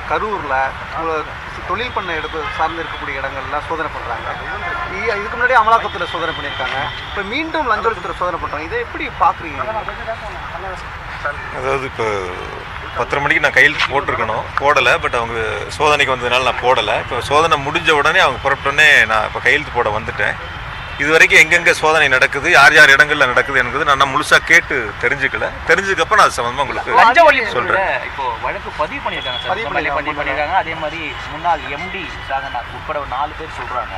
கரூரில் தொழில் பண்ண சார்ந்து இருக்கக்கூடிய இடங்கள்லாம் சோதனை பண்ணுறாங்க. இதுக்கு முன்னாடி அமலாக்கத்தில் சோதனை பண்ணியிருக்காங்க. இப்போ மீண்டும் லஞ்ச ஒழிப்புத்துறை சோதனை பண்ணுறாங்க. இதை எப்படி பார்க்குறீங்க? அதாவது இப்போ 10:30 மணிக்கு நான் கையெழுத்து போட்டிருக்கணும், போடலை. பட் அவங்க சோதனைக்கு வந்ததுனால நான் போடலை. இப்போ சோதனை முடிஞ்ச உடனே அவங்க புறப்பட்டோடனே நான் இப்போ கையெழுத்து போட வந்துட்டேன். இது வரைக்கும் எங்கெங்கே சோதனை நடக்குது, யார் யார் இடங்களில் நடக்குது என்பது நான் முழுசாக கேட்டு தெரிஞ்சுக்கப்போ நான் சம்பந்தமாக உங்களுக்கு சொல்கிறேன். இப்போ வழக்கு பதிவு பண்ணியிருக்காங்க சார், பதிவு பண்ணியிருக்காங்க. அதே மாதிரி முன்னாள் எம்டி சாகநாத் உட்பட 4 பேர் சொல்கிறாங்க.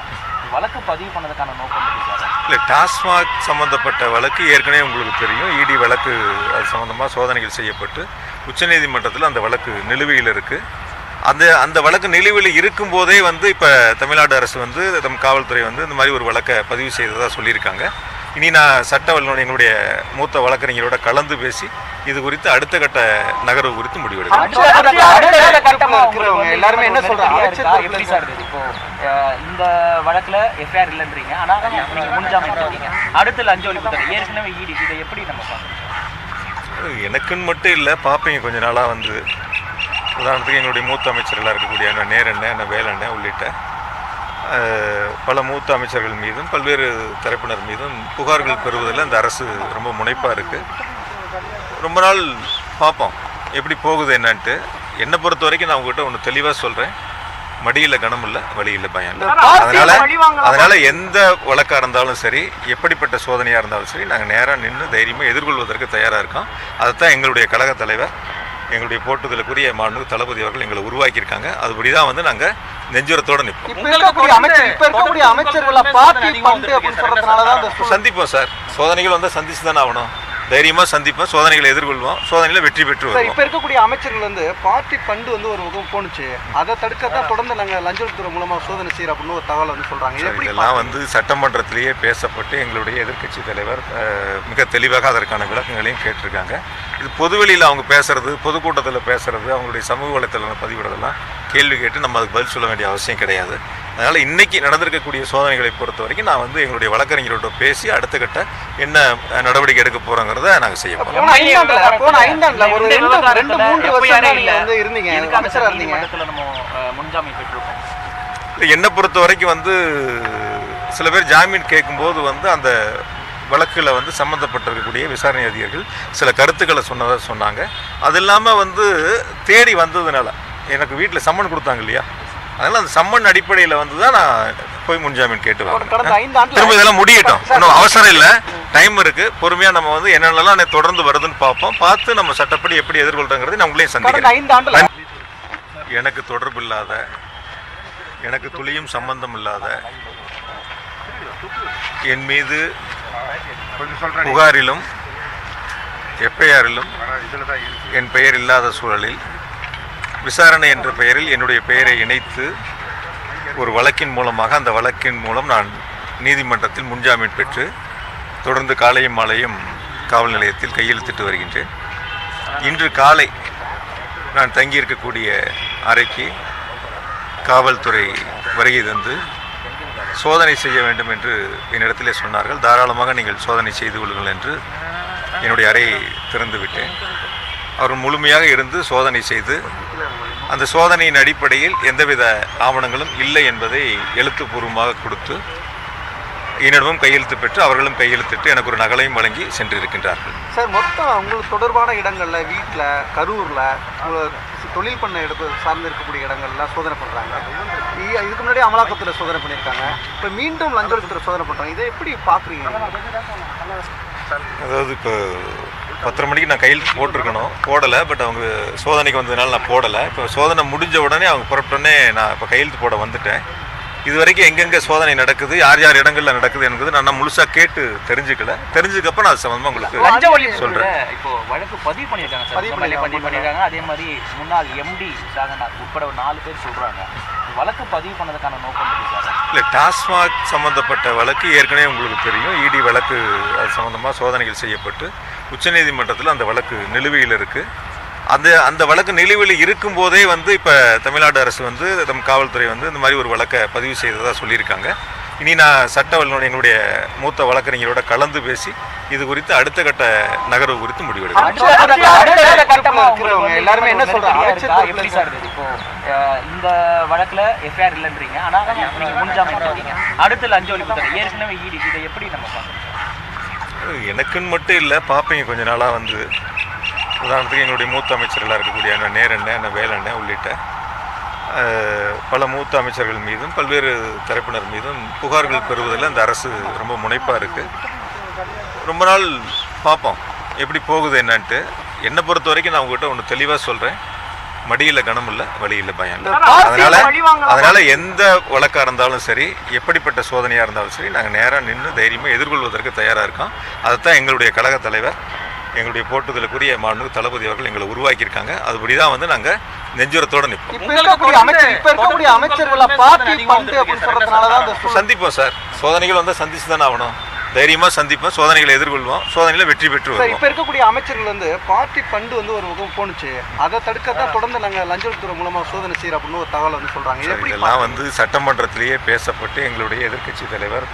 வழக்கு பதிவு பண்ணதுக்கான நோக்கம் சார்? இல்லை, டாஸ்மாக் சம்மந்தப்பட்ட வழக்கு ஏற்கனவே உங்களுக்கு தெரியும். இடி வழக்கு அது சம்மந்தமாக சோதனைகள் செய்யப்பட்டு உச்சநீதிமன்றத்தில் அந்த வழக்கு நிலுவையில் இருக்குது. அந்த வழக்கு நிலுவையில் இருக்கும்போதே இப்போ தமிழ்நாடு அரசு நம் காவல்துறை இந்த மாதிரி ஒரு வழக்கை பதிவு செய்ததாக சொல்லியிருக்காங்க. இனி நான் சட்ட வல்லுநர் எங்களுடைய மூத்த வழக்கறிஞரோட கலந்து பேசி இது குறித்து அடுத்த கட்ட நகர்வு குறித்து முடிவெடுக்கிறோம். எல்லாருமே என்ன சொல்றாங்க? இப்போ இந்த வழக்குல எஃப்ஐஆர் இல்லைன்றீங்க, ஆனா நீங்க முன்ஜாமீன் எடுத்தீங்க. அடுத்த லஞ்ச ஒழிப்புத்துறை ஏற்கனவே ஈடி, இதை எப்படி நம்ம பார்க்கணும்? எனக்குன்னு மட்டும் இல்லை, பார்ப்பீங்க கொஞ்ச நாளாக உதாரணத்துக்கு எங்களுடைய மூத்த அமைச்சர்களாக இருக்கக்கூடிய நேரண்ணன், வேலண்ணன் உள்ளிட்ட பல மூத்த அமைச்சர்கள் மீதும் பல்வேறு தரப்பினர் மீதும் புகார்கள் பெறுவதில் அந்த அரசு ரொம்ப முனைப்பாக இருக்குது. ரொம்ப நாள் பார்ப்போம் எப்படி போகுது என்னன்ட்டு. என்னை பொறுத்த வரைக்கும் நான் உங்கள்கிட்ட ஒன்று தெளிவாக சொல்கிறேன், மடியில் கனம் இல்லை, வழியில் பயம் இல்லை. அதனால் எந்த வழக்காக இருந்தாலும் சரி, எப்படிப்பட்ட சோதனையாக இருந்தாலும் சரி, நாங்கள் நேராக நின்று தைரியமாக எதிர்கொள்வதற்கு தயாராக இருக்கோம். அதைத்தான் எங்களுடைய கழக தலைவர், எங்களுடைய போட்டுதலுக்குரிய மாண்புமிகு தளபதி அவர்கள் எங்களை உருவாக்கியிருக்காங்க. அதுபடி தான் நாங்கள் நெஞ்சுரத்தோடு நிற்போம். சந்திப்போம் சார், சோதனைகள் சந்திச்சு தானே ஆகணும். தைரியமாக சந்திப்போம், சோதனைகளை எதிர்கொள்வோம், சோதனையில் வெற்றி பெற்று வருவோம். இப்போ இருக்கக்கூடிய அமைச்சர்கள் பார்ட்டி ஃபண்டு ஒரு பக்கம் போணுச்சு, அதை தடுக்கத்தான் தொடர்ந்து நாங்கள் லஞ்ச ஒழிப்புத்துறை மூலமாக சோதனை செய்கிறோம் அப்படின்னு ஒரு தகவல் சொல்கிறாங்க. இதெல்லாம் சட்டமன்றத்திலேயே பேசப்பட்டு எங்களுடைய எதிர்க்கட்சி தலைவர் மிக தெளிவாக அதற்கான விளக்கங்களையும் கேட்டிருக்காங்க. இது பொதுவெளியில் அவங்க பேசுறது, பொதுக்கூட்டத்தில் பேசுறது, அவங்களுடைய சமூக வலைத்தளங்கள் பதிவிடுறதெல்லாம் கேள்வி கேட்டு நம்ம அதுக்கு பதில் சொல்ல வேண்டிய அவசியம் கிடையாது. அதனால் இன்றைக்கி நடந்திருக்கக்கூடிய சோதனைகளை பொறுத்த வரைக்கும் நான் எங்களுடைய வழக்கறிஞரோட பேசி அடுத்த கட்ட என்ன நடவடிக்கை எடுக்க போகிறோங்கிறத நாங்கள் செய்ய போகிறோம். என்னை பொறுத்த வரைக்கும் சில பேர் ஜாமீன் கேட்கும்போது அந்த வழக்கில் சம்மந்தப்பட்டிருக்கக்கூடிய விசாரணை அதிகாரிகள் சில கருத்துக்களை சொன்னாங்க. அது இல்லாமல் தேடி வந்ததுனால எனக்கு வீட்டில் சம்மன் கொடுத்தாங்க இல்லையா, அதனால் அந்த சம்மன் அடிப்படையில் தான் நான் போய் முன்ஜாமீன் கேட்டு வரேன். திரும்ப இதெல்லாம் முடியட்டும், இன்னும் அவசரம் இல்லை, டைம் இருக்குது. பொறுமையாக நம்ம என்னென்னலாம் தொடர்ந்து வருதுன்னு பார்த்து நம்ம சட்டப்படி எப்படி எதிர்கொள்கிறோங்கிறது நான் உங்களையும் சந்திக்கிறேன். எனக்கு தொடர்பு இல்லாத, எனக்கு துளியும் சம்பந்தம் இல்லாத, என் மீது புகாரிலும் எஃப்ஐஆரிலும் என் பெயர் இல்லாத சூழலில் விசாரணை என்ற பெயரில் என்னுடைய பெயரை இணைத்து ஒரு வழக்கின் மூலமாக, அந்த வழக்கின் மூலம் நான் நீதிமன்றத்தில் முன்ஜாமீன் பெற்று தொடர்ந்து காலையும் மாலையும் காவல் நிலையத்தில் கையெழுத்திட்டு வருகின்றேன். இன்று காலை நான் தங்கியிருக்கக்கூடிய அறைக்கு காவல்துறை வருகை தந்து சோதனை செய்ய வேண்டும் என்று என்னிடத்திலே சொன்னார்கள். தாராளமாக நீங்கள் சோதனை செய்து கொள்ளுங்கள் என்று என்னுடைய அறையை திறந்து விட்டேன். அவர் முழுமையாக இருந்து சோதனை செய்து அந்த சோதனையின் அடிப்படையில் எந்தவித ஆவணங்களும் இல்லை என்பதை எழுத்துப்பூர்வமாக கொடுத்து என்னிடமும் கையெழுத்து பெற்று அவர்களும் கையெழுத்திட்டு எனக்கு ஒரு நகலையும் வழங்கி சென்றிருக்கின்றார்கள். சார், மொத்தம் உங்களுக்கு தொடர்பான இடங்களில், வீட்டில், கரூரில் தொழில் பண்ண சார்ந்து இருக்கக்கூடிய இடங்கள்லாம் சோதனை பண்ணுறாங்க. இதுக்கு முன்னாடி அமலாக்கத்தில் சோதனை பண்ணியிருக்காங்க. இப்போ மீண்டும் லஞ்ச ஒழிப்புத்துறை சோதனை பண்ணுறாங்க. இதை எப்படி பார்க்குறீங்க? அதாவது இப்போ 10:30 மணிக்கு நான் கையெழுத்து போட்டிருக்கணும், போடலை. பட் அவங்க சோதனைக்கு வந்ததுனால நான் போடலை. இப்போ சோதனை முடிஞ்ச உடனே அவங்க புறப்பட்டோடனே நான் இப்போ கையெழுத்து போட வந்துட்டேன். இது வரைக்கும் எங்கெங்கே சோதனை நடக்குது, யார் யார் இடங்களில் நடக்குது என்பது நான் முழுசாக கேட்டு தெரிஞ்சுக்கப்போ நான் சம்பந்தமாக உங்களுக்கு சொல்கிறேன். இப்போ வழக்கு பதிவு பண்ணியிருக்காங்க சார், பதிவு பண்ணியிருக்காங்க. அதே மாதிரி முன்னாள் எம்டி சாகநாத் உட்பட 4 பேர் சொல்கிறாங்க. வழக்கு பதிவு பண்ணதுக்கான நோக்கம் சார்? இல்லை, டாஸ்மாக் சம்மந்தப்பட்ட வழக்கு ஏற்கனவே உங்களுக்கு தெரியும். இடி வழக்கு அது சம்மந்தமாக சோதனைகள் செய்யப்பட்டு உச்சநீதிமன்றத்தில் அந்த வழக்கு நிலுவையில் இருக்குது. அந்த வழக்கு நிலுவையில் இருக்கும்போதே இப்போ தமிழ்நாடு அரசு நம் காவல்துறை இந்த மாதிரி ஒரு வழக்கை பதிவு செய்ததாக சொல்லியிருக்காங்க. இனி நான் சட்ட வல்லுநர் எங்களுடைய மூத்த வழக்கறிஞரோட கலந்து பேசி இது குறித்து அடுத்த கட்ட நகர்வு குறித்து முடிவெடுக்கிறோம். எல்லாருமே என்ன சொல்றாங்க? எப்படி சார் இது இப்போ இந்த வழக்குல எஃப்ஐஆர் இல்லைன்றீங்க, ஆனா நீங்க முன்ஜாமீன் இருக்கீங்க, அடுத்து லஞ்ச ஒழிப்புத்துறை ஏற்கனவே ஈடி, இதை எப்படி நம்ம பார்க்கணும்? எனக்குன்னு மட்டும் இல்லை, பார்ப்பீங்க கொஞ்ச நாளாக வந்து உதாரணத்துக்கு எங்களுடைய மூத்த அமைச்சர்களாக இருக்கக்கூடிய அண்ணன் நேரண்ணன், அண்ணன் வேலண்ணன் உள்ளிட்ட பல மூத்த அமைச்சர்கள் மீதும் பல்வேறு தரப்பினர் மீதும் புகார்கள் பெறுவதில் இந்த அரசு ரொம்ப முனைப்பாக இருக்குது. ரொம்ப நாள் பார்ப்போம் எப்படி போகுது என்னன்ட்டு. என்னை பொறுத்த வரைக்கும் நான் உங்ககிட்ட ஒன்று தெளிவாக சொல்கிறேன், மடியில் கனம் இல்லை, வழியில் பயம் இல்லை. அதனால் எந்த வழக்காக இருந்தாலும் சரி, எப்படிப்பட்ட சோதனையாக இருந்தாலும் சரி, நாங்கள் நேராக நின்று தைரியமாக எதிர்கொள்வதற்கு தயாராக இருக்கோம். அதைத்தான் எங்களுடைய கழக தலைவர், எங்களுடைய போட்டுதலுக்குரிய மாண்பு தளபதி அவர்கள் எங்களை உருவாக்கியிருக்காங்க. அதுபடி தான் வந்து நாங்கள் நெஞ்சுரத்தோடு நிற்போம். சந்திப்போம் சார், சோதனைகள் வந்து சந்திச்சு தானே ஆகணும். தைரியமாக சந்திப்போம், சோதனைகளை எதிர்கொள்வோம், சோதனைகளை வெற்றி பெற்று வருவோம். இப்போ இருக்கக்கூடிய அமைச்சர்கள் வந்து பார்ட்டி ஃபண்டு வந்து ஒரு முகம் போணுச்சு, அதை தடுக்கத்தான் தொடர்ந்து நாங்கள் லஞ்ச ஒழிப்புத்துறை மூலமாக சோதனை செய்கிறோம் அப்படின்னு ஒரு தகவல் வந்து சொல்கிறாங்க. இதெல்லாம் வந்து சட்டமன்றத்திலேயே பேசப்பட்டு எங்களுடைய எதிர்க்கட்சி தலைவர்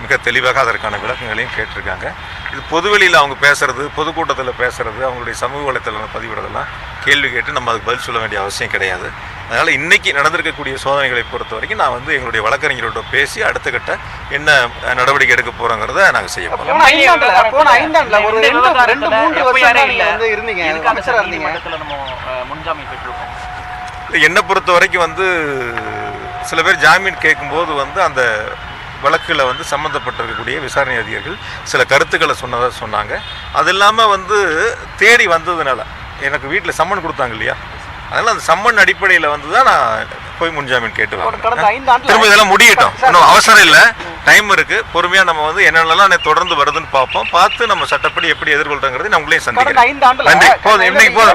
மிக தெளிவாக அதற்கான விளக்கங்களையும் கேட்டிருக்காங்க. இது பொதுவெளியில் அவங்க பேசுறது, பொதுக்கூட்டத்தில் பேசுறது, அவங்களுடைய சமூக வலைத்தளம் பதிவிடுறதெல்லாம் கேள்வி கேட்டு நம்ம அதுக்கு பதில் சொல்ல வேண்டிய அவசியம் கிடையாது. அதனால் இன்றைக்கி நடந்திருக்கக்கூடிய சோதனைகளை பொறுத்த வரைக்கும் நான் வந்து எங்களுடைய வழக்கறிஞரோட பேசி அடுத்த கட்ட என்ன நடவடிக்கை எடுக்க போகிறோங்கிறத நாங்கள் செய்ய போகிறோம். என்னை பொறுத்த வரைக்கும் வந்து சில பேர் ஜாமீன் கேட்கும்போது வந்து அந்த வழக்கில் வந்து சம்மந்தப்பட்டிருக்கக்கூடிய விசாரணை அதிகாரிகள் சில கருத்துக்களை சொன்னாங்க. அது இல்லாமல் வந்து தேடி வந்ததுனால எனக்கு வீட்டில் சம்மன் கொடுத்தாங்க இல்லையா, அதனால் அந்த சம்மன் அடிப்படையில் வந்து தான் நான் போய் முன்ஜாமீன் கேட்டு வரேன். திரும்ப இதெல்லாம் முடியட்டும், இன்னும் அவசரம் இல்லை, டைம் இருக்குது. பொறுமையாக நம்ம வந்து என்னென்னலாம் தொடர்ந்து வருதுன்னு பார்ப்போம். பார்த்து நம்ம சட்டப்படி எப்படி எதிர்கொள்றோங்கிறது நான் உங்களையும் சந்திக்கிறேன். நன்றி. போதும், இன்னைக்கு போதும்.